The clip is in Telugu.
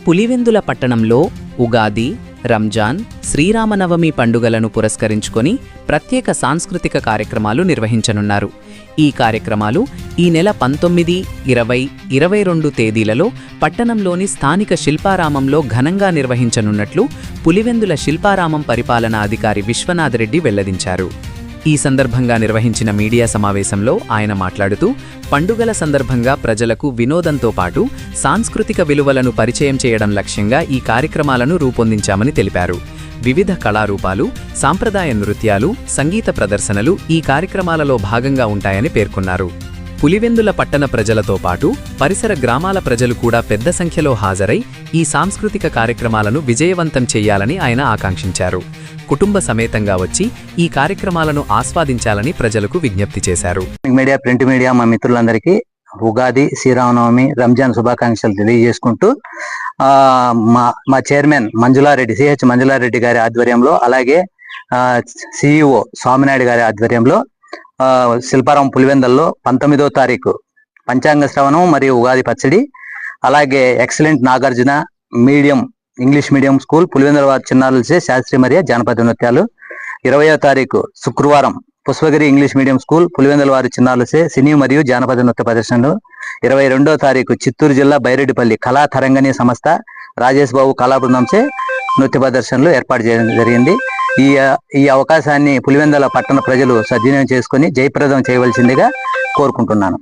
పులివెందుల పట్టణంలో ఉగాది, రంజాన్, శ్రీరామనవమి పండుగలను పురస్కరించుకొని ప్రత్యేక సాంస్కృతిక కార్యక్రమాలు నిర్వహించనున్నారు. ఈ కార్యక్రమాలు ఈ నెల 19, 20, 22 తేదీలలో పట్టణంలోని స్థానిక శిల్పారామంలో ఘనంగా నిర్వహించనున్నట్లు పులివెందుల శిల్పారామం పరిపాలనా అధికారి విశ్వనాథరెడ్డి వెల్లడించారు. ఈ సందర్భంగా నిర్వహించిన మీడియా సమావేశంలో ఆయన మాట్లాడుతూ, పండుగల సందర్భంగా ప్రజలకు వినోదంతో పాటు సాంస్కృతిక విలువలను పరిచయం చేయడం లక్ష్యంగా ఈ కార్యక్రమాలను రూపొందించామని తెలిపారు. వివిధ కళారూపాలు, సాంప్రదాయ నృత్యాలు, సంగీత ప్రదర్శనలు ఈ కార్యక్రమాలలో భాగంగా ఉంటాయని పేర్కొన్నారు. పులివెందుల పట్టణ ప్రజలతో పాటు పరిసర గ్రామాల ప్రజలు కూడా పెద్ద సంఖ్యలో హాజరై ఈ సాంస్కృతిక కార్యక్రమాలను విజయవంతం చేయాలని ఆయన ఆకాంక్షించారు. కుటుంబ సమేతంగా వచ్చి ఈ కార్యక్రమాలను ఆస్వాదించాలని ప్రజలకు విజ్ఞప్తి చేశారు. మీడియా, ప్రింట్ మీడియా మా మిత్రులందరికీ ఉగాది, శ్రీరామనవమి, రంజాన్ శుభాకాంక్షలు తెలియజేసుకుంటూ మా చైర్మన్ మంజులారెడ్డి, సిహెచ్ మంజులారెడ్డి గారి ఆధ్వర్యంలో, అలాగే సిఇఓ స్వామినాయుడు గారి ఆధ్వర్యంలో శిల్పారామం పులివెందుల్లో 19వ తారీఖు పంచాంగ శ్రవణం మరియు ఉగాది పచ్చడి, అలాగే excellent Nagarjuna English medium school Pulivendula వారి చిన్నారులచే శాస్త్రీయ మరియు జానపద నృత్యాలు, 20వ తారీఖు శుక్రవారం Pushpagiri English medium school Pulivendula వారి చిన్నారులచే సినీ మరియు జానపద నృత్య ప్రదర్శనలు, 22వ తారీఖు చిత్తూరు జిల్లా బైరెడ్డిపల్లి కళా తరంగణి సంస్థ రాజేష్ బాబు కళా బృందంచే నృత్య ప్రదర్శనలు ఏర్పాటు చేయడం జరిగింది. ఈ అవకాశాన్ని పులివెందుల పట్టణ ప్రజలు సద్వినియోగం చేసుకుని జయప్రదం చేయవలసిందిగా కోరుకుంటున్నాను.